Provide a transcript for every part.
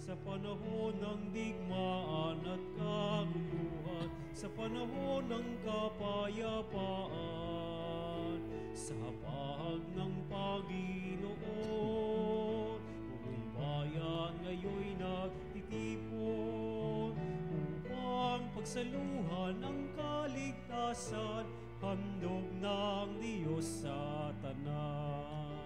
sa panahon ng digmaan at kaguluhan, sa panahon ng kapayapaan, sa habag ng Panginoon. Buong bayan ngayon'y nagtitipon upang pagsaluhan ang kaligtasan, handog ng Diyos sa tanan.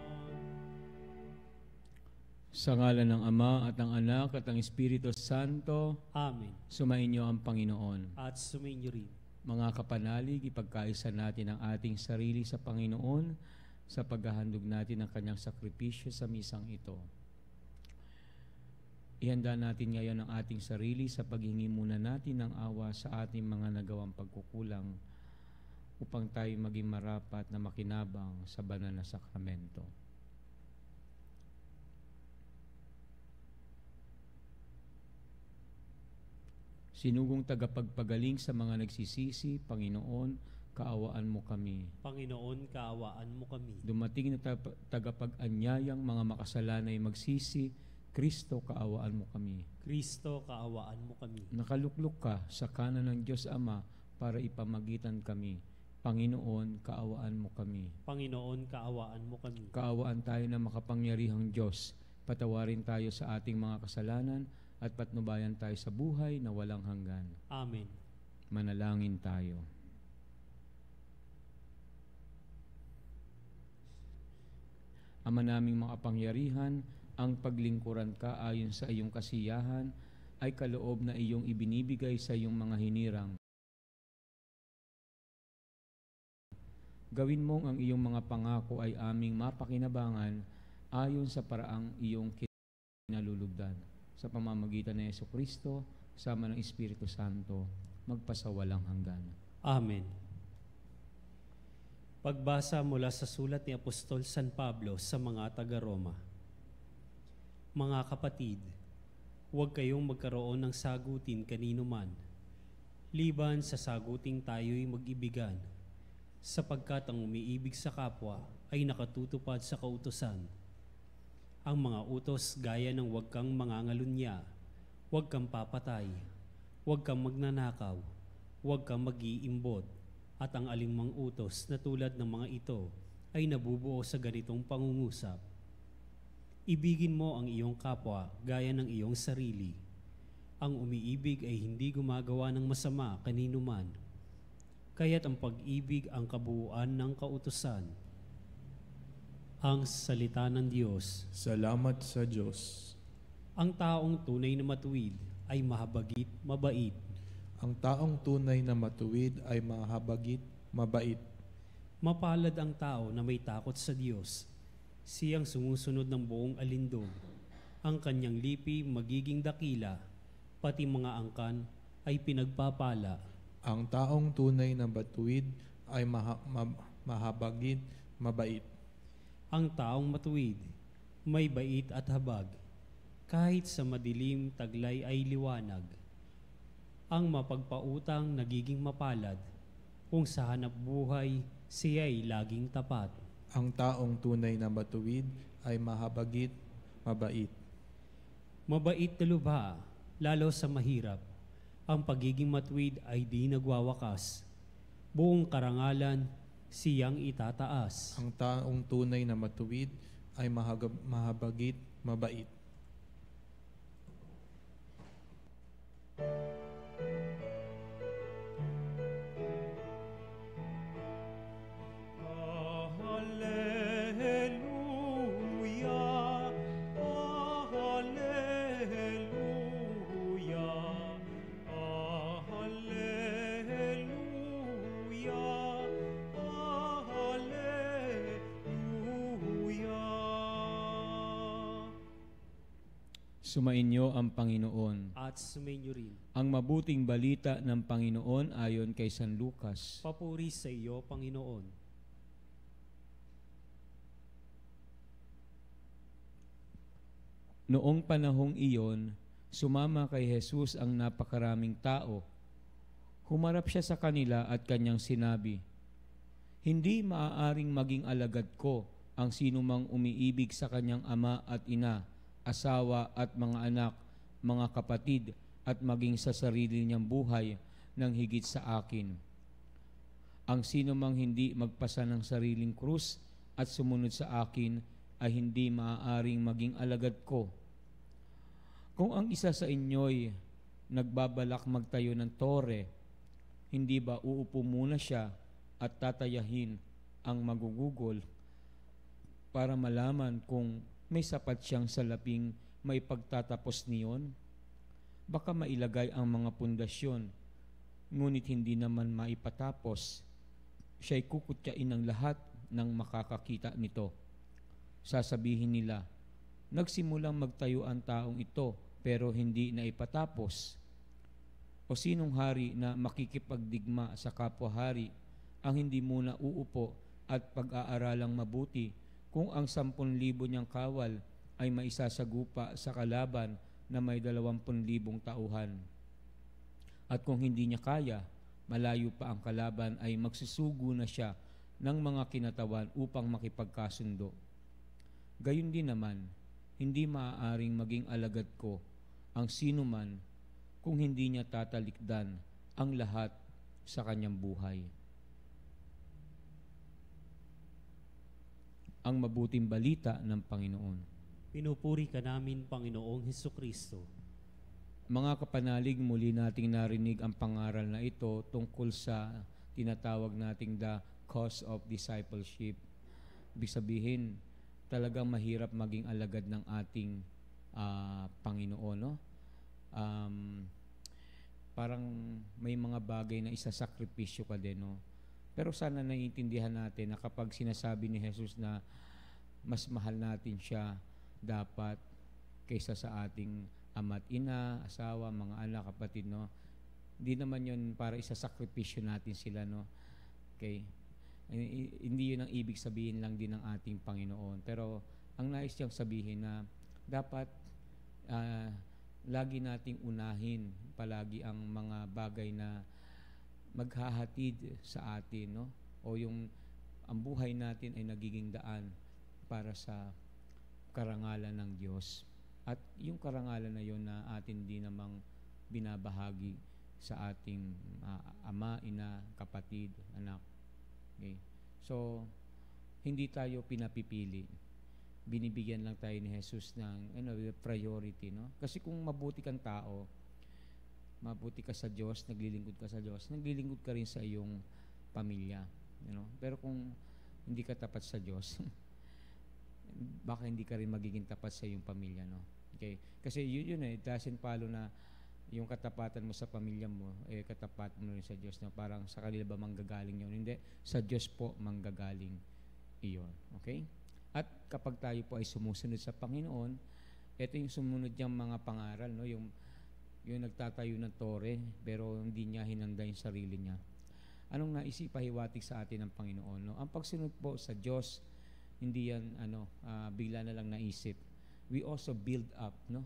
Sa ngalan ng Ama at ng Anak at ng Espiritu Santo. Amen. Sumainyo ang Panginoon. At sumainyo rin. Mga kapanalig, ipagkaisa natin ang ating sarili sa Panginoon sa paghahandog natin ng kanyang sakripisyo sa misang ito. Ihanda natin ngayon ang ating sarili sa paghingi muna natin ng awa sa ating mga nagawang pagkukulang upang tayo maging marapat na makinabang sa banal na sakramento. Sinugong tagapagpagaling sa mga nagsisisi, Panginoon, kaawaan mo kami. Panginoon, kaawaan mo kami. Dumating na tagapag-anyayang mga makasalanay magsisi, Kristo, kaawaan mo kami. Kristo, kaawaan mo kami. Nakaluklok ka sa kanan ng Diyos Ama para ipamagitan kami. Panginoon, kaawaan mo kami. Panginoon, kaawaan mo kami. Kaawaan tayo na makapangyarihang Diyos. Patawarin tayo sa ating mga kasalanan at patnubayan tayo sa buhay na walang hanggan. Amen. Manalangin tayo. Ama naming makapangyarihan, ang paglingkuran ka ayon sa iyong kasiyahan ay kaloob na iyong ibinibigay sa iyong mga hinirang. Gawin mong ang iyong mga pangako ay aming mapakinabangan ayon sa paraang iyong kinalulugdan. Sa pamamagitan ni Jesucristo, kasama ng Espiritu Santo, magpasawalang hanggan. Amen. Pagbasa mula sa sulat ni Apostol San Pablo sa mga taga-Roma. Mga kapatid, huwag kayong magkaroon ng sagutin kanino man, liban sa saguting tayo'y mag-ibigan, sapagkat ang umiibig sa kapwa ay nakatutupad sa kautusan. Ang mga utos gaya ng huwag kang mangangalunya, huwag kang papatay, huwag kang magnanakaw, huwag kang mag-iimbot, at ang alinmang utos na tulad ng mga ito ay nabubuo sa ganitong pangungusap. Ibigin mo ang iyong kapwa gaya ng iyong sarili. Ang umiibig ay hindi gumagawa ng masama kanino man, kaya't ang pag-ibig ang kabuuan ng kautusan. Ang salita ng Diyos. Salamat sa Diyos. Ang taong tunay na matuwid ay mahabagit, mabait. Ang taong tunay na matuwid ay mahabagit, mabait. Mapalad ang tao na may takot sa Diyos. Siyang sumusunod ng buong alindog. Ang kanyang lipi magiging dakila, pati mga angkan ay pinagpapala. Ang taong tunay na matuwid ay mahabagit, mabait. Ang taong matuwid, may bait at habag, kahit sa madilim taglay ay liwanag. Ang mapagpautang nagiging mapalad, kung sa hanap buhay siya'y laging tapat. Ang taong tunay na matuwid ay mahabagit, mabait. Mabait na lubha, lalo sa mahirap. Ang pagiging matuwid ay di nagwawakas. Buong karangalan, siyang itataas. Ang taong tunay na matuwid ay mahabagit, mabait. Sumainyo ang Panginoon. At sumainyo rin. Ang mabuting balita ng Panginoon ayon kay San Lucas. Papuri sa iyo, Panginoon. Noong panahong iyon, sumama kay Jesus ang napakaraming tao. Humarap siya sa kanila at kanyang sinabi, "Hindi maaaring maging alagad ko ang sinumang umiibig sa kanyang ama at ina, asawa at mga anak, mga kapatid, at maging sa sarili niyang buhay ng higit sa akin. Ang sino mang hindi magpasa ng sariling krus at sumunod sa akin ay hindi maaaring maging alagad ko. Kung ang isa sa inyo'y nagbabalak magtayo ng tore, hindi ba uupo muna siya at tatayahin ang magugugol para malaman kung may sapat siyang salaping may pagtatapos niyon? Baka mailagay ang mga pundasyon, ngunit hindi naman maipatapos. Siya'y kukutyain ng lahat ng makakakita nito. Sasabihin nila, nagsimulang magtayo ang taong ito, pero hindi na ipatapos. O sinong hari na makikipagdigma sa kapwa-hari ang hindi muna uupo at pag-aaralang mabuti kung ang 10,000 niyang kawal ay maisasagupa sa kalaban na may 20,000 tauhan. At kung hindi niya kaya, malayo pa ang kalaban, ay magsusugo na siya ng mga kinatawan upang makipagkasundo. Gayon din naman, hindi maaaring maging alagad ko ang sino man kung hindi niya tatalikdan ang lahat sa kanyang buhay. Ang mabuting balita ng Panginoon. Pinupuri ka namin, Panginoong Hesukristo. Mga kapanalig, muli nating narinig ang pangaral na ito tungkol sa tinatawag nating the cause of discipleship. Ibig sabihin, talagang mahirap maging alagad ng ating Panginoon. No? Parang may mga bagay na isasakripisyo ka din. No? Pero sana naiintindihan natin na kapag sinasabi ni Jesus na mas mahal natin siya dapat kaysa sa ating ama't ina, asawa, mga anak, kapatid, no? Hindi naman yun para isasakripisyo natin sila, no? Okay? Hindi yun ang ibig sabihin lang din ng ating Panginoon. Pero ang nais niyang sabihin na dapat lagi nating unahin palagi ang mga bagay na maghahatid sa atin, no? O ang buhay natin ay nagiging daan para sa karangalan ng Diyos. At yung karangalan na yun na atin din namang binabahagi sa ating ama, ina, kapatid, anak. Okay? So, hindi tayo pinapipili. Binibigyan lang tayo ni Jesus ng priority. No? Kasi kung mabuti kang tao, mabuti ka sa Diyos, naglilingkod ka sa Diyos, naglilingkod ka rin sa iyong pamilya. You know? Pero kung hindi ka tapat sa Diyos, baka hindi ka rin magiging tapat sa iyong pamilya, no? Okay? Kasi yun it doesn't follow na yung katapatan mo sa pamilya mo, katapatan mo rin sa Diyos, na parang sa kanila ba manggagaling yun? Hindi, sa Diyos po manggagaling iyon. Okay? At kapag tayo po ay sumusunod sa Panginoon, ito yung sumunod niyang mga pangaral, no? Yung nagtatayo ng tore, pero hindi niya hinanda yung sarili niya. Anong naisipahiwatig sa atin ng Panginoon? No? Ang pagsunod po sa Diyos, hindi yan bigla na lang naisip. We also build up, no,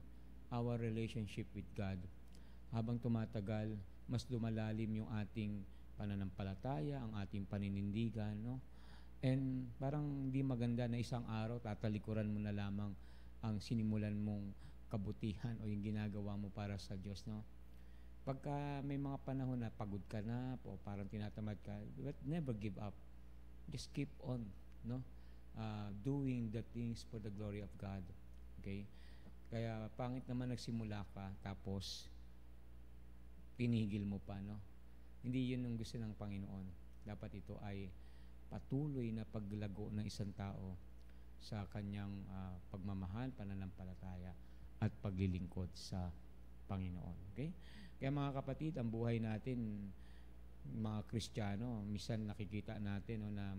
our relationship with God. Habang tumatagal, mas lumalalim yung ating pananampalataya, ang ating paninindigan, no? And parang hindi maganda na isang araw tatalikuran mo na lamang ang sinimulan mong kabutihan o yung ginagawa mo para sa Diyos, no? Pagka may mga panahon na pagod ka na o parang tinatamad ka, but never give up. Just keep on, no? Doing the things for the glory of God. Okay? Kaya pangit naman nagsimula ka tapos tinigil mo pa, no? Hindi yun ang gusto ng Panginoon. Dapat ito ay patuloy na paglago ng isang tao sa kanyang pagmamahal, pananampalataya at paglilingkod sa Panginoon. Okay? Kaya mga kapatid, ang buhay natin, mga Kristiyano, minsan nakikita natin, no, na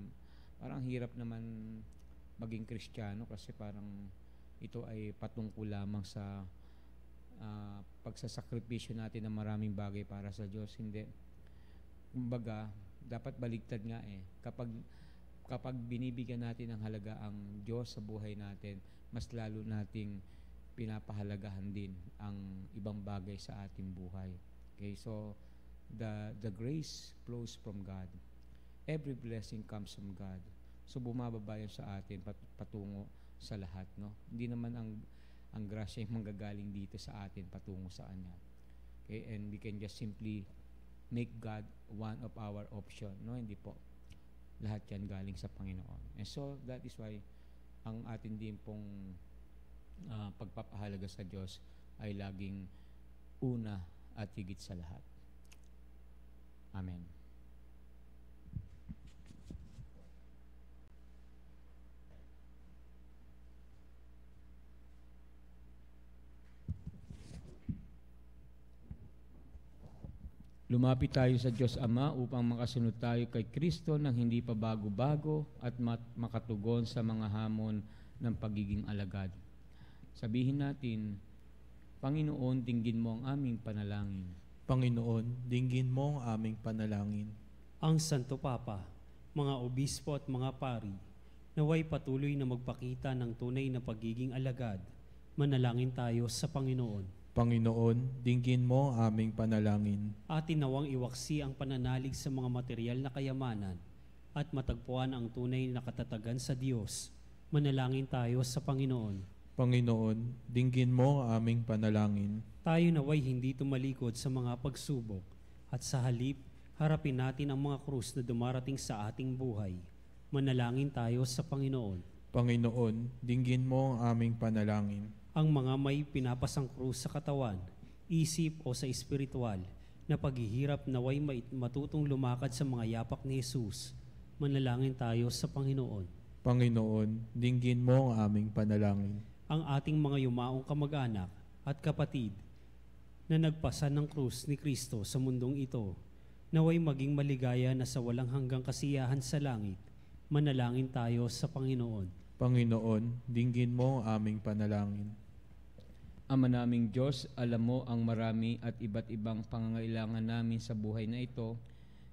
parang hirap naman maging Kristiyano kasi parang ito ay patungkol lamang sa pagsasakripisyo natin ng maraming bagay para sa Diyos. Hindi. Kumbaga, dapat baligtad nga eh. Kapag binibigyan natin ng halaga ang Diyos sa buhay natin, mas lalo nating pinapahalagahan din ang ibang bagay sa ating buhay. Okay, so the grace flows from God. Every blessing comes from God. So bumababa yan sa atin patungo sa lahat, no? Hindi naman ang grasya yung manggagaling dito sa atin patungo sa Kanya. Okay? And we can just simply make God one of our option. No, hindi po. Lahat yan galing sa Panginoon. And so, that is why ang atin din pong pagpapahalaga sa Diyos ay laging una at higit sa lahat. Amen. Lumapit tayo sa Diyos Ama upang makasunod tayo kay Kristo nang hindi pa bago-bago at makatugon sa mga hamon ng pagiging alagad. Sabihin natin, Panginoon, dinggin mo ang aming panalangin. Panginoon, dinggin mo ang aming panalangin. Ang Santo Papa, mga obispo at mga pari, naway patuloy na magpakita ng tunay na pagiging alagad. Manalangin tayo sa Panginoon. Panginoon, dinggin mo ang aming panalangin. Atin nawang iwaksi ang pananalig sa mga material na kayamanan at matagpuan ang tunay na katatagan sa Diyos. Manalangin tayo sa Panginoon. Panginoon, dinggin mo ang aming panalangin. Tayo naway hindi tumalikod sa mga pagsubok at sa halip, harapin natin ang mga krus na dumarating sa ating buhay. Manalangin tayo sa Panginoon. Panginoon, dinggin mo ang aming panalangin. Ang mga may pinapasang krus sa katawan, isip o sa espiritual na paghihirap naway matutong lumakad sa mga yapak ni Jesus. Manalangin tayo sa Panginoon. Panginoon, dinggin mo ang aming panalangin. Ang ating mga yumaong kamag-anak at kapatid na nagpasan ng krus ni Kristo sa mundong ito, naway maging maligaya na sa walang hanggang kasiyahan sa langit. Manalangin tayo sa Panginoon. Panginoon, dinggin mo ang aming panalangin. Ama naming Diyos, alam mo ang marami at iba't ibang pangangailangan namin sa buhay na ito.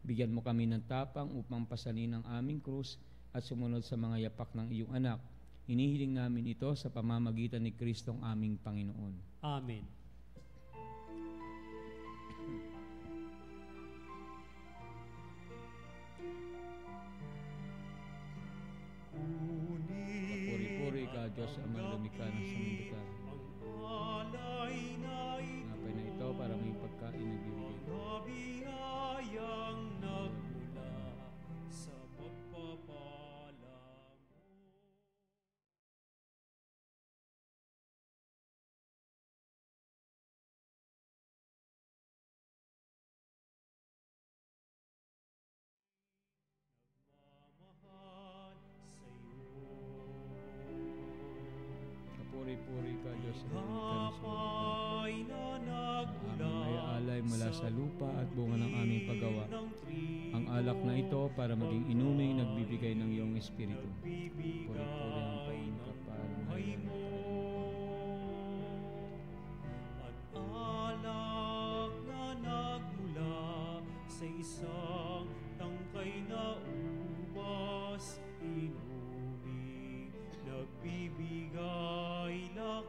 Bigyan mo kami ng tapang upang pasanin ang aming krus at sumunod sa mga yapak ng iyong anak. Hinihiling namin ito sa pamamagitan ni Kristong aming Panginoon. Amen. Puri-puri ka, Diyos, amang lumikha ng sanlibutan. Napay na ito para may pagkain na bibigay. Nabiyayang nagmula sa pagpapala mo. Nagmamahal sa'yo. Kapuri-puri ka, Diyos, amang lumikha ng sanlibutan. Hapay na nagmula Aming may alay mula sa lupa at bunga ng aming paggawa. Ang alak na ito para maging inuming nagbibigay ng iyong Espiritu. Puri-puri ang taon kapal ngayon. At alak na nagmula sa isang tangkay na ubas, inuming nagbibigay lakas.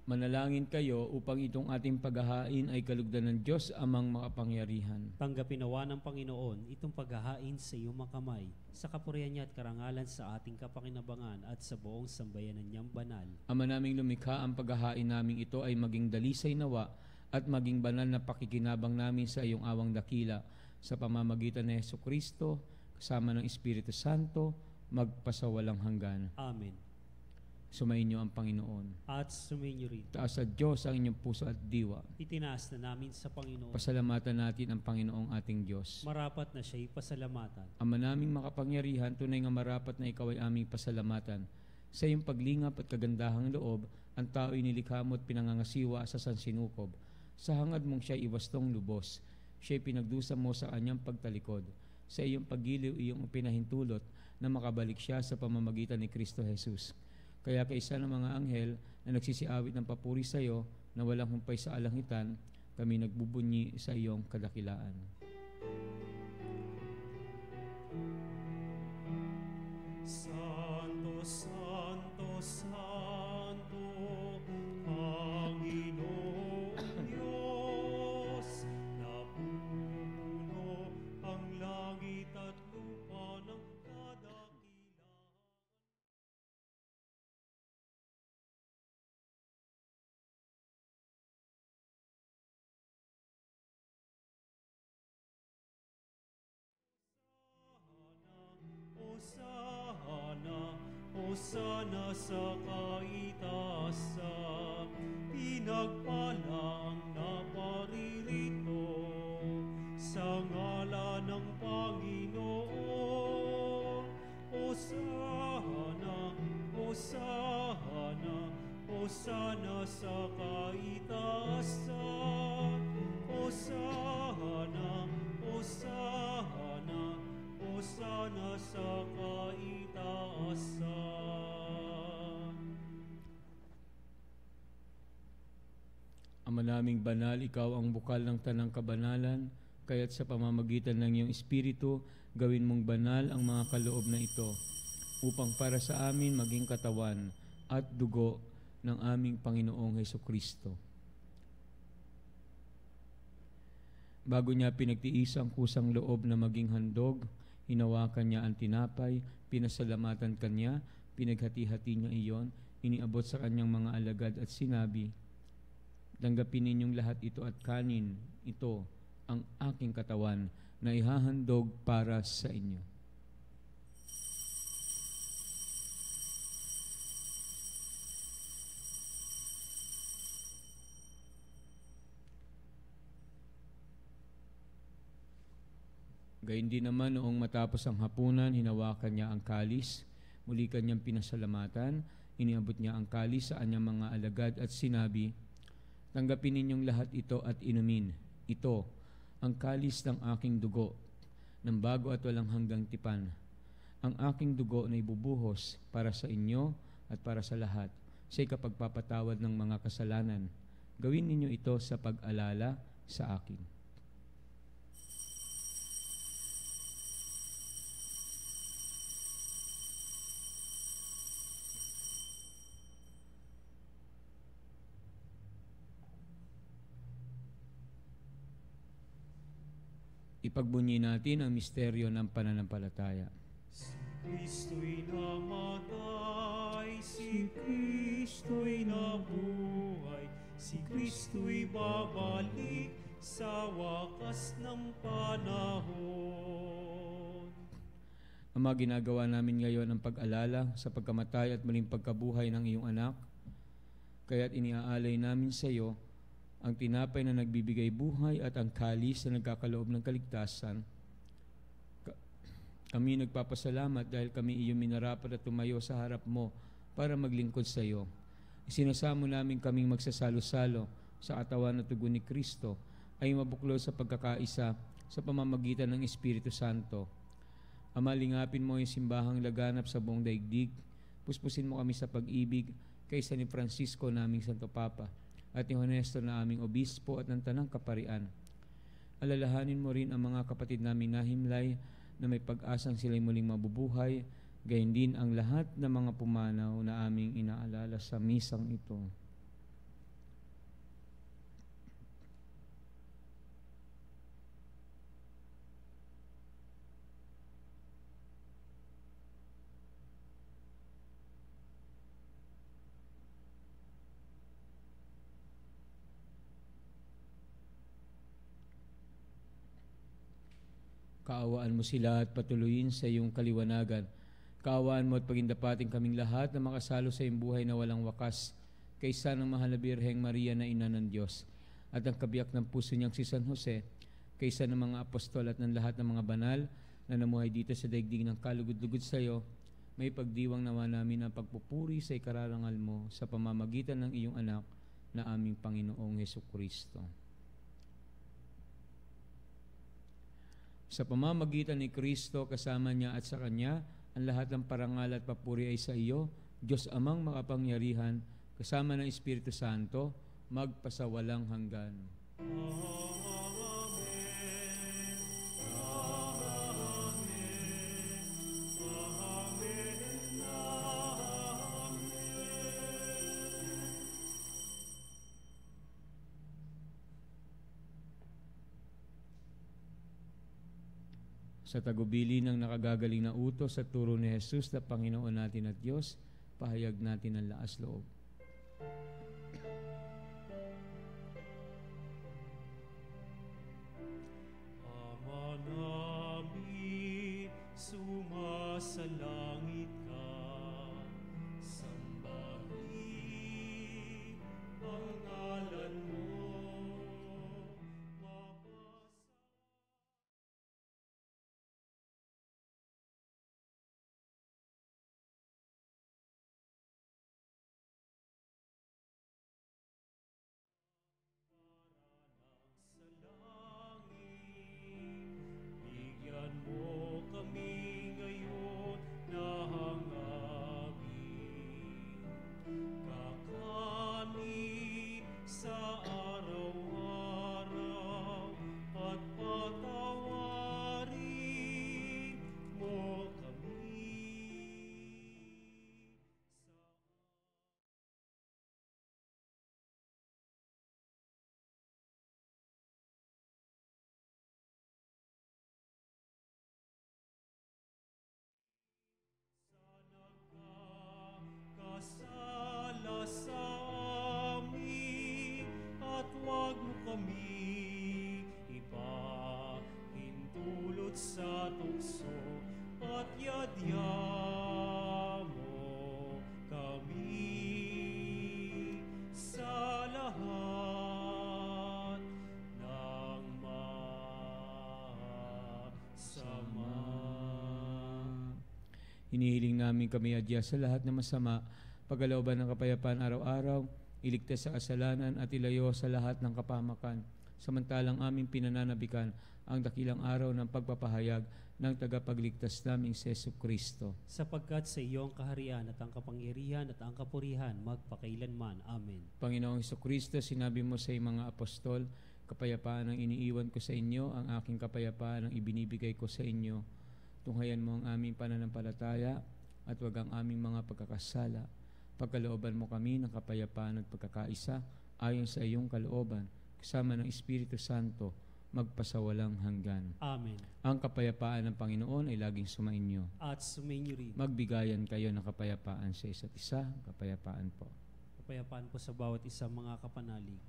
Manalangin kayo upang itong ating paghahain ay kalugdan ng Diyos amang makapangyarihan. Tanggapin nawa ng Panginoon itong paghahain sa iyong mga kamay, sa kapurihan niya at karangalan sa ating kapakinabangan at sa buong sambayanan niyang banal. Ama naming lumikha, ang paghahain naming ito ay maging dalisay nawa at maging banal na pakikinabang namin sa iyong awang dakila sa pamamagitan ni Jesucristo kasama ng Espiritu Santo magpasawalang hanggan. Amen. Sumainyo ang Panginoon. At sumainyo rin. Taas sa Diyos ang inyong puso at diwa. Itinaas na namin sa Panginoon. Pasalamatan natin ang Panginoong ating Diyos. Marapat na siya'y pasalamatan. Ama naming makapangyarihan, tunay nga marapat na ikaw ay aming pasalamatan. Sa iyong paglingap at kagandahang loob, ang tao'y nilikha mo at pinangangasiwa sa sansinukob. Sa hangad mong siya'y iwastong lubos. Siya'y pinagdusa mo sa kanyang pagtalikod. Sa iyong paggiliw, iyong pinahintulot na makabalik siya sa pamamagitan ni Kristo Jesus. Kaya kaisa ng mga anghel na nagsisiawit ng papuri sa iyo na walang humpay sa alangitan, kami nagbubunyi sa iyong kadakilaan. Santo, Santo, Santo, hosana sa kaitaasan, pinagpalang naparirito sa ngalan ng Panginoon. Hosana, hosana, hosana sa kaitaasan. Hosana, hosana, hosana sa kaitaasan. Ama naming banal, ikaw ang bukal ng tanang kabanalan, kaya't sa pamamagitan ng iyong Espiritu, gawin mong banal ang mga kaloob na ito, upang para sa amin maging katawan at dugo ng aming Panginoong Hesukristo. Bago niya pinagtiis ang kusang loob na maging handog, hinawakan niya ang tinapay, pinasalamatan kanya, pinaghati-hati niya iyon, iniabot sa kanyang mga alagad at sinabi, "Tanggapin ninyong lahat ito at kanin, ito ang aking katawan na ihahandog para sa inyo." Gayun din naman noong matapos ang hapunan, hinawakan niya ang kalis, muli kanyang pinasalamatan, iniabot niya ang kalis sa kanyang mga alagad at sinabi, "Tanggapin ninyong lahat ito at inumin. Ito ang kalis ng aking dugo, ng bago at walang hanggang tipan. Ang aking dugo na ibubuhos para sa inyo at para sa lahat, sa ikapagpapatawad ng mga kasalanan. Gawin ninyo ito sa pag-alala sa akin." Ipagbunyi natin ang misteryo ng pananampalataya. Si Kristo'y namatay, si Kristo'y nabuhay, si Kristo'y babalik sa wakas ng panahon. Ama, ginagawa namin ngayon ang pag-alala sa pagkamatay at muling pagkabuhay ng iyong anak, kaya't iniaalay namin sa iyo ang tinapay na nagbibigay buhay at ang kalis na nagkakaloob ng kaligtasan. Kami nagpapasalamat dahil kami iyong minarapat at tumayo sa harap mo para maglingkod sa iyo. Isinasamo namin kaming magsasalo-salo sa katawan at tugon ni Kristo ay mabuklod sa pagkakaisa sa pamamagitan ng Espiritu Santo. Ama, lingapin mo yung simbahang laganap sa buong daigdig. Puspusin mo kami sa pag-ibig kaysa ni Francisco naming Santo Papa at ni Honesto na aming obispo at ng tanang kaparian. Alalahanin mo rin ang mga kapatid namin nahimlay na may pag-asang sila'y muling mabubuhay, gayon din ang lahat ng mga pumanaw na aming inaalala sa misang ito. Kaawaan mo sila at patuloyin sa iyong kaliwanagan. Kaawaan mo at pagindapating kaming lahat na makasalo sa iyong buhay na walang wakas, kaysa ng mahal na Birheng Maria na ina ng Diyos, at ang kabiyak ng puso niyang si San Jose, kaysa ng mga apostol at ng lahat ng mga banal na namuhay dito sa daigdig ng kalugod-lugod sa iyo, may pagdiwang nawa namin ang pagpupuri sa ikararangal mo sa pamamagitan ng iyong anak na aming Panginoong Hesukristo. Sa pamamagitan ni Kristo, kasama niya at sa Kanya, ang lahat ng parangal at papuri ay sa iyo, Diyos Amang makapangyarihan, kasama ng Espiritu Santo, magpasawalang hanggan. Sa tagubili ng nakagagaling na utos at turo ni Jesus na Panginoon natin at Diyos, pahayag natin ang lakas loob. Ama namin, sumasalangit ka, Hinihiling namin kami adya sa lahat na masama, pagkalooban ng kapayapaan araw-araw, iligtas sa kasalanan at ilayo sa lahat ng kapahamakan. Samantalang aming pinananabikan ang dakilang araw ng pagpapahayag ng tagapagligtas naming si Jesucristo. Sapagkat sa iyo ang kaharian at ang kapangyarihan at ang kapurihan magpakailanman. Amen. Panginoong Jesucristo, sinabi mo sa iyong mga apostol, kapayapaan ang iniiwan ko sa inyo, ang aking kapayapaan ang ibinibigay ko sa inyo. Tunghayan mo ang aming pananampalataya at wag ang aming mga pagkakasala. Pagkalooban mo kami ng kapayapaan at pagkakaisa ayon sa iyong kalooban, kasama ng Espiritu Santo, magpasawalang hanggan. Amen. Ang kapayapaan ng Panginoon ay laging sumainyo. At sumainyo rin. Magbigayan kayo ng kapayapaan sa isa't isa. Kapayapaan po. Kapayapaan po sa bawat isa, mga kapanalig.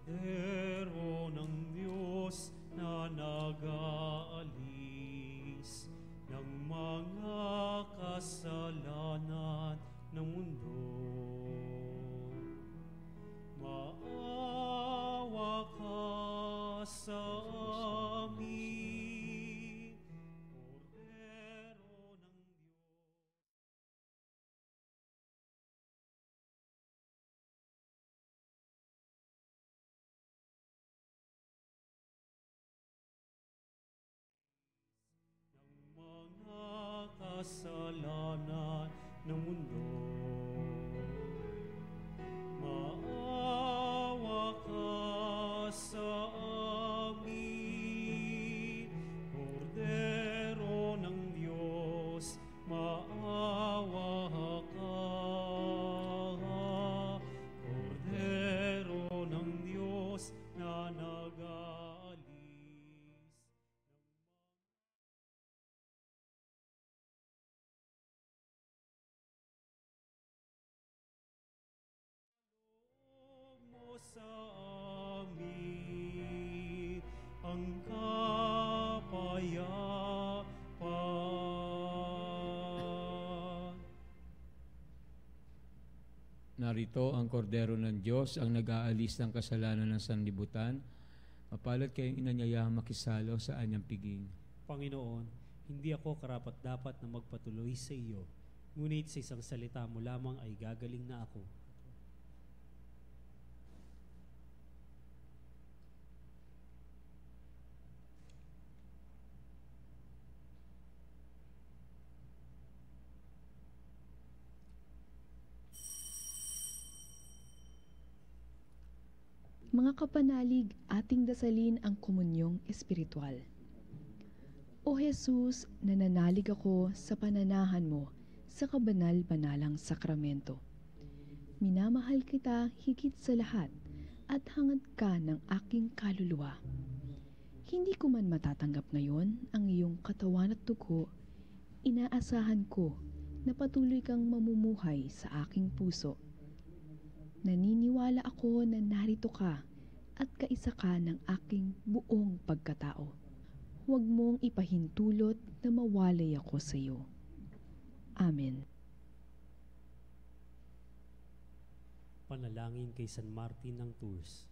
Kordero ng Diyos na nag-aalis ng mga kasalanan ng mundo, maawa ka sa amin. Kordero ng Diyos. Mga kasalanan ng mundo, maawa ka sa amin. Kordero ng Diyos, maawa ka. Kordero ng Diyos na nag-aalis. Mo sa amin ang kapayapaan. Narito ang kordero ng Diyos, ang nag-aalis ng kasalanan ng sanlibutan. Mapalad kayong inanyayahang makisalo sa anyang piging. Panginoon, hindi ako karapat-dapat na magpatuloy sa iyo, ngunit sa isang salita mo lamang ay gagaling na ako. Mga kapanalig, ating dasalin ang komunyong espiritual. O Jesus, nananalig ako sa pananahan mo sa kabanal-banalang sakramento. Minamahal kita higit sa lahat at hangad ka ng aking kaluluwa. Hindi ko man matatanggap ngayon ang iyong katawan at dugo, inaasahan ko na patuloy kang mamumuhay sa aking puso. Naniniwala ako na narito ka at kaisa ka ng aking buong pagkatao. Huwag mong ipahintulot na mawalay ako sa iyo. Amen. Panalangin kay San Martin ng Tours.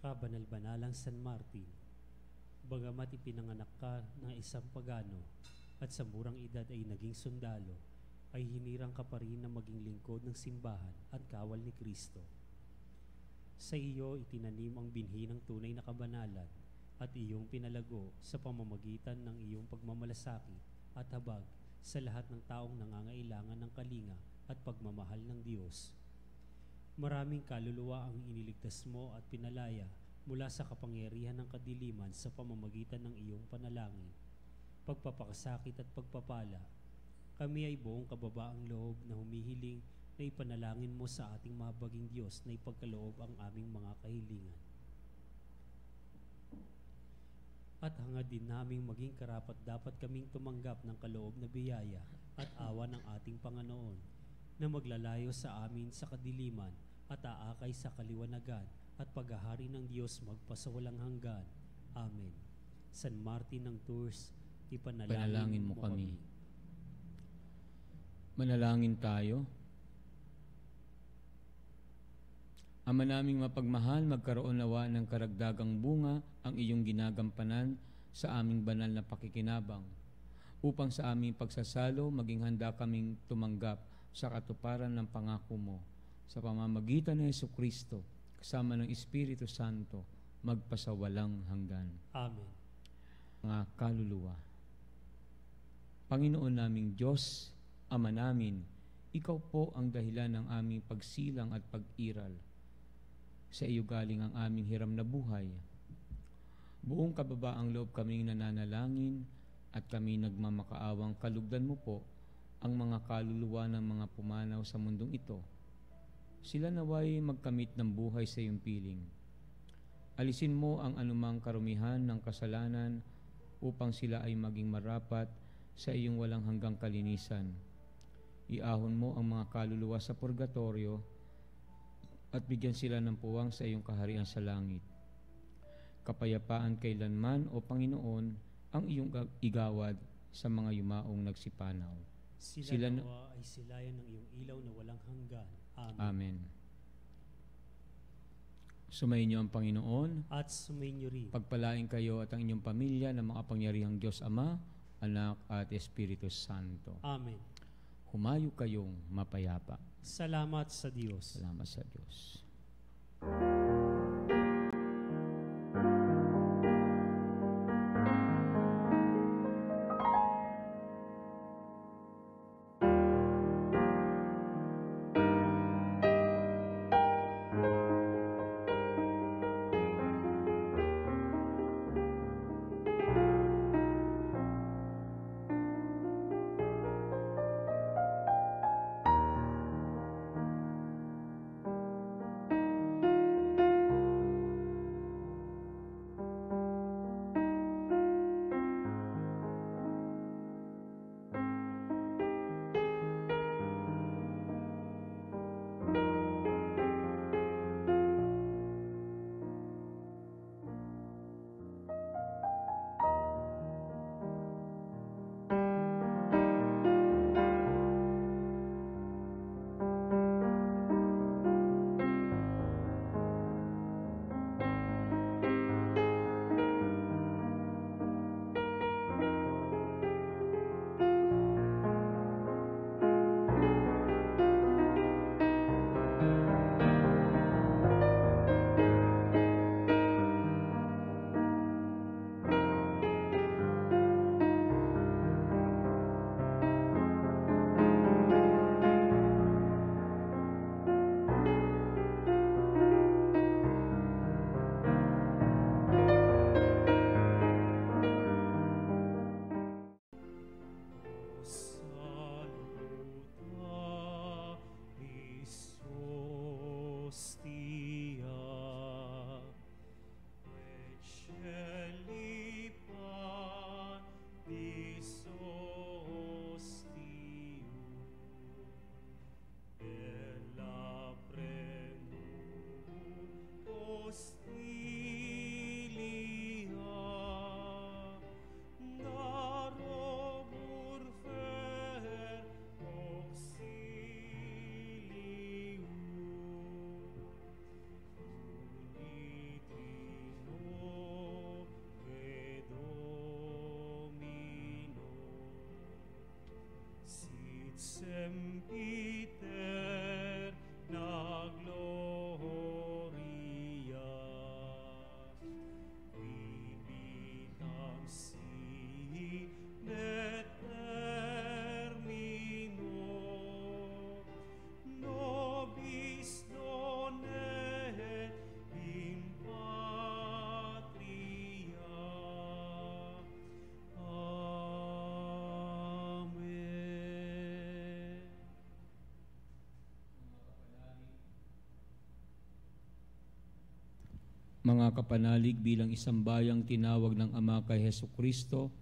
Kabanal-banalang San Martin, bagamat ipinanganak ka ng isang pagano at sa murang edad ay naging sundalo, ay hinirang ka pa rin na maging lingkod ng simbahan at kawal ni Kristo. Sa iyo itinanim ang binhi ng tunay na kabanalan at iyong pinalago sa pamamagitan ng iyong pagmamalasakit at habag sa lahat ng taong nangangailangan ng kalinga at pagmamahal ng Diyos. Maraming kaluluwa ang iniligtas mo at pinalaya mula sa kapangyarihan ng kadiliman sa pamamagitan ng iyong panalangin, pagpapakasakit at pagpapala. Kami ay buong kababaang loob na humihiling na ipanalangin mo sa ating mahabaging Diyos na ipagkaloob ang aming mga kahilingan. At hangad din naming maging karapat-dapat kaming tumanggap ng kaloob na biyaya at awa ng ating Panginoon na maglalayo sa amin sa kadiliman at aakay sa kaliwanagan at paghahari ng Diyos magpasawalang hanggan. Amen. San Martin ng Tours, ipanalangin mo kami. Manalangin tayo. Ama naming mapagmahal, magkaroon nawa ng karagdagang bunga ang iyong ginagampanan sa aming banal na pakikinabang, upang sa aming pagsasalo maging handa kaming tumanggap sa katuparan ng pangako mo, sa pamamagitan ni Jesucristo, kasama ng Espiritu Santo, magpasawalang hanggan. Amen. Mga kaluluwa, Panginoon naming Diyos, Ama namin, Ikaw po ang dahilan ng aming pagsilang at pag-iral. Sa iyo galing ang aming hiram na buhay. Buong kababaang loob kaming nananalangin at kami nagmamakaawang kalugdan mo po ang mga kaluluwa ng mga pumanaw sa mundong ito. Sila naway magkamit ng buhay sa iyong piling. Alisin mo ang anumang karumihan ng kasalanan upang sila ay maging marapat sa iyong walang hanggang kalinisan. Iahon mo ang mga kaluluwa sa purgatorio at bigyan sila ng puwang sa iyong kaharian sa langit. Kapayapaan kailanman, O Panginoon, ang iyong igawad sa mga yumaong nagsipanaw. Sila nawa ay silayan ng iyong ilaw na walang hanggan. Amen. Amen. Sumayin niyo ang Panginoon. At sumayin niyo rin. Pagpalain kayo at ang inyong pamilya ng makapangyarihang Diyos Ama, Anak at Espiritu Santo. Amen. Humayo kayong mapayapa. Salamat sa Diyos. Salamat sa Diyos. Sempiter na gloria, vivitam sine termino, nobis donet in patria. Mga kapanalig, bilang isang bayang tinawag ng Ama kay Jesucristo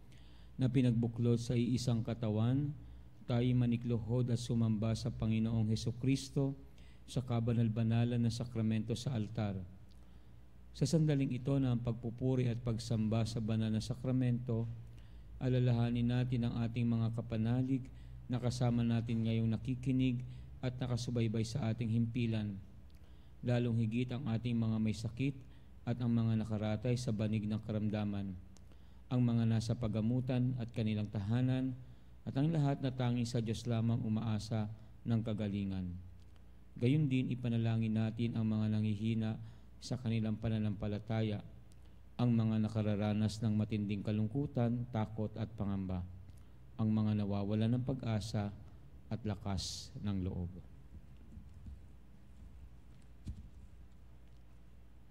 na pinagbuklod sa iisang katawan, tayo manikluhod at sumamba sa Panginoong Jesucristo sa kabanal-banalan na sakramento sa altar. Sa sandaling ito na ang pagpupuri at pagsamba sa banal na sakramento, alalahanin natin ang ating mga kapanalig na kasama natin ngayong nakikinig at nakasubaybay sa ating himpilan. lalong higit ang ating mga may sakit at ang mga nakaratay sa banig ng karamdaman, ang mga nasa pagamutan at kanilang tahanan, at ang lahat na tanging sa Diyos lamang umaasa ng kagalingan. Gayon din ipanalangin natin ang mga nanghihina sa kanilang pananampalataya, ang mga nakararanas ng matinding kalungkutan, takot at pangamba, ang mga nawawalan ng pag-asa at lakas ng loob.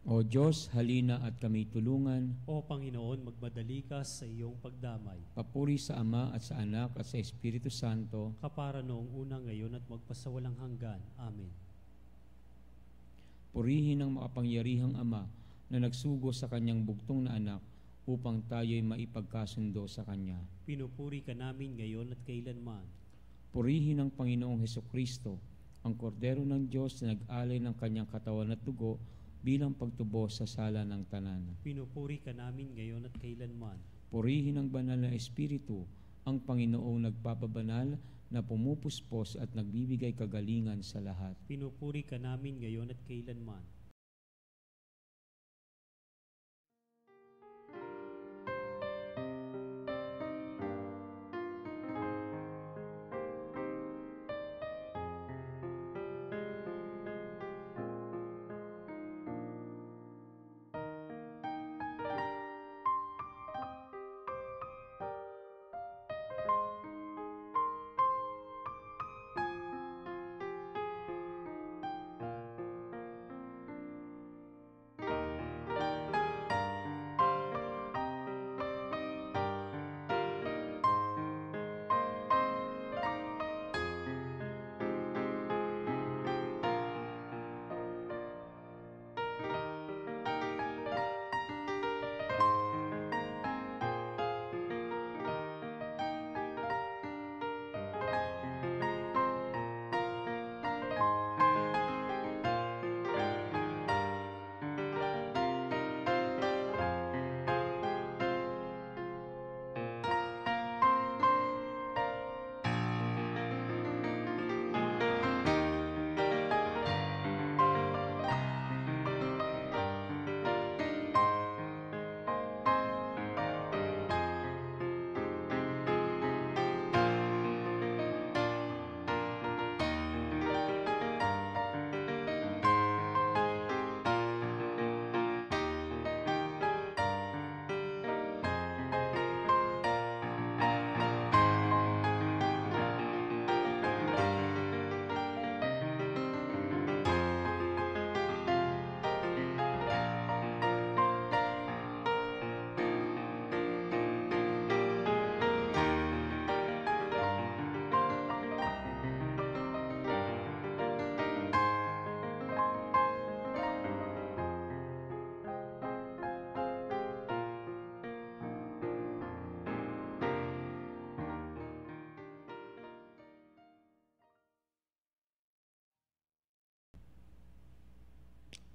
O Diyos, halina at kami tulungan. O Panginoon, magmadali ka sa iyong pagdamay. Papuri sa Ama at sa Anak at sa Espiritu Santo. Kapara noong una, ngayon at magpasawalang hanggan. Amen. Purihin ang makapangyarihang Ama na nagsugo sa kanyang bugtong na anak upang tayo'y maipagkasundo sa Kanya. Pinupuri ka namin ngayon at kailanman. Purihin ang Panginoong Hesukristo, ang kordero ng Diyos na nag-alay ng kanyang katawan at dugo bilang pagtubos sa sala ng tanan. Pinupuri ka namin ngayon at kailanman. Purihin ang banal na Espiritu, ang Panginoong nagpapabanal na pumupuspos at nagbibigay kagalingan sa lahat. Pinupuri ka namin ngayon at kailanman.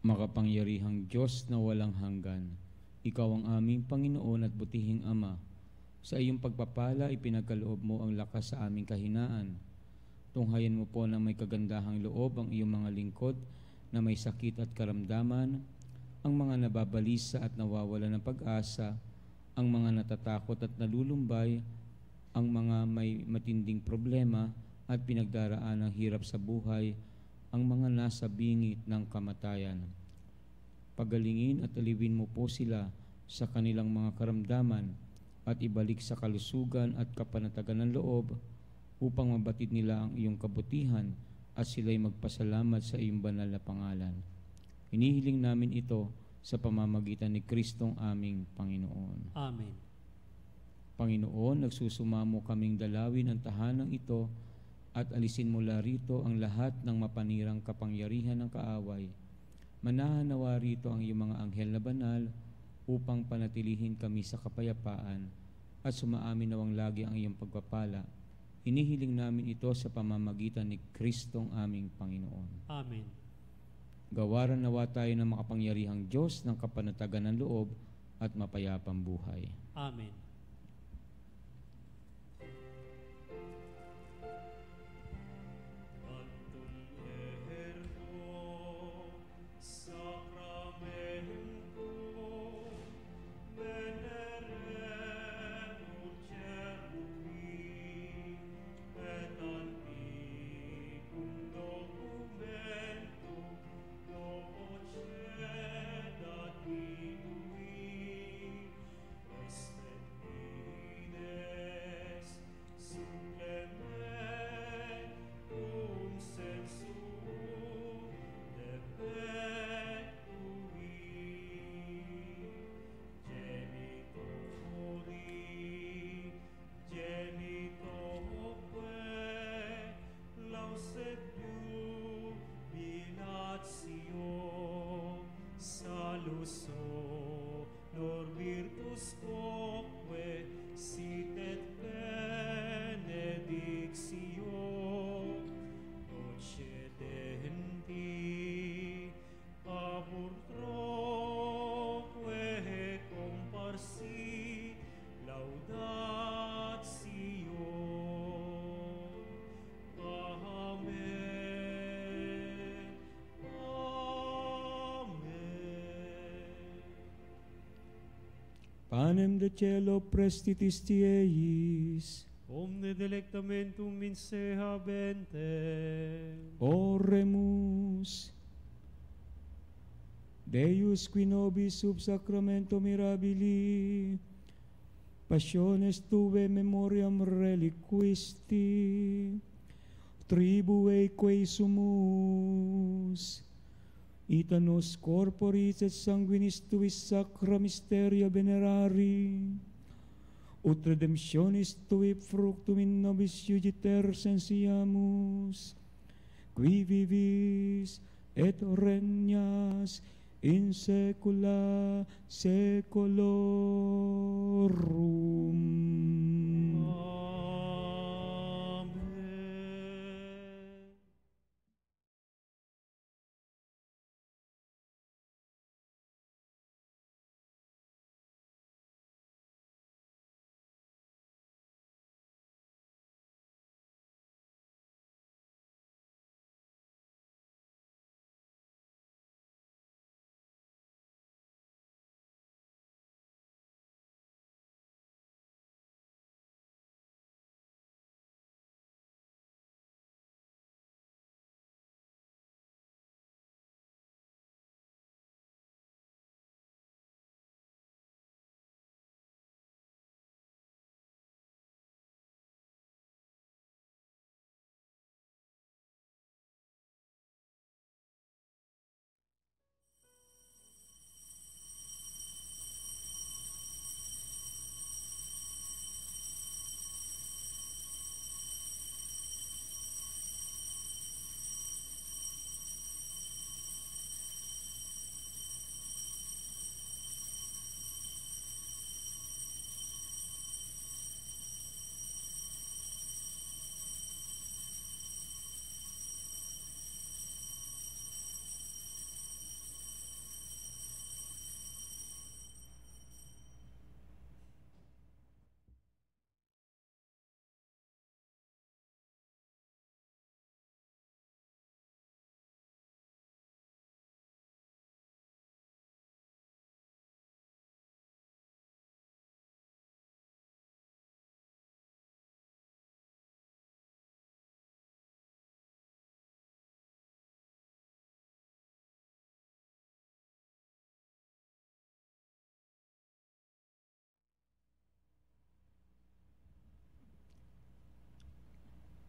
Makapangyarihang Diyos na walang hanggan, Ikaw ang aming Panginoon at butihing Ama. Sa iyong pagpapala, ipinagkaloob mo ang lakas sa aming kahinaan. Tunghayan mo po na may kagandahang loob ang iyong mga lingkod na may sakit at karamdaman, ang mga nababalisa at nawawala ng pag-asa, ang mga natatakot at nalulumbay, ang mga may matinding problema at pinagdaraan ng hirap sa buhay, ang mga nasa bingit ng kamatayan. Pagalingin at aliwin mo po sila sa kanilang mga karamdaman at ibalik sa kalusugan at kapanatagan ng loob upang mabatid nila ang iyong kabutihan at sila'y magpasalamat sa iyong banal na pangalan. Hinihiling namin ito sa pamamagitan ni Kristong aming Panginoon. Amen. Panginoon, nagsusumamo kaming dalawin ang tahanang ito at alisin mula rito ang lahat ng mapanirang kapangyarihan ng kaaway. Manahan nawa rito ang iyong mga anghel na banal upang panatilihin kami sa kapayapaan at sumaamin nawang lagi ang iyong pagpapala. Hinihiling namin ito sa pamamagitan ni Kristong aming Panginoon. Amen. Gawaran nawa tayo ng makapangyarihang Diyos ng kapanatagan ng loob at mapayapang buhay. Amen. Lor virtus quoque sit et benedictio procedenti abur troque comparsi laudatio. Amen. Panem de cielo prestitis tieis, Omne delectamentum minse habente. oremus. Deus qui nobis sub sacramento mirabili, passiones tuae memoriam reliquisti, tribue quae sumus, ita nos corporis et sanguinis tuis sacra mysteria venerari, ut redemptionis tui fructum in nobis iugiter sensiamus, qui vivis et regnas in saecula saeculorum. Amen.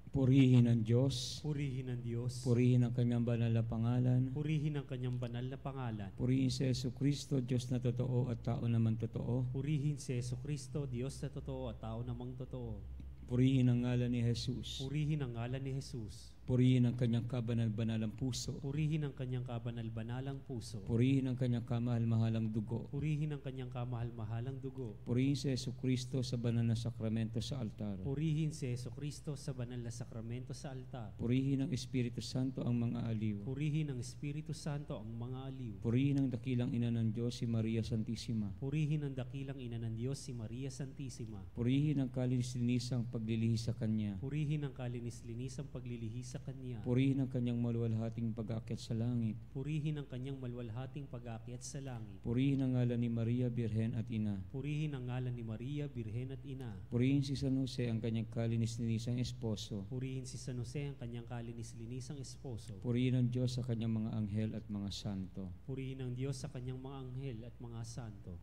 Purihin ang Diyos, Purihin ang Diyos. purihin ang kanyang banal na pangalan, Purihin ang kanyang banal na pangalan. purihin si Jesucristo, Diyos na totoo at tao naman totoo, Purihin si Jesucristo, Diyos na totoo at tao namang totoo. purihin ang ngalan ni Jesus, Purihin ang ngalan ni Jesus. purihin ang kanyang kabanal-banalang puso, Purihin ang kanyang kabanal-banalang puso. purihin ang kanyang kamahal-mahalang dugo, Purihin ang kanyang kamahal-mahalang dugo. purihin si Jesucristo sa banal na sakramento sa altar, Purihin si Jesucristo sa banal na sakramento sa altar. purihin ang Espiritu Santo ang mga aliw, Purihin ang Espiritu Santo ang mga aliw. purihin ang dakilang ina ng Diyos si Maria Santissima, Purihin ang dakilang ina ng Diyos si Maria Santissima. purihin ang kalinis-linisang paglilihi sa Kanya, Purihin ang kalinis-linisang paglilihi sa Kanya. purihin ang kanyang maluwalhating pag-aakyat sa langit, Purihin ang kanyang malwalhating pag-aakyat sa langit. purihin ang ngalan ni Maria, Birhen at Ina, Purihin ang ngalan ni Maria, Birhen at Ina. purihin si San Jose ang kanyang kalinis-linisang esposo, Purihin si San Jose ang kanyang kalinis-linisang esposo. purihin ang Diyos sa kanyang mga anghel at mga santo. Purihin ang Diyos sa kanyang mga anghel at mga santo.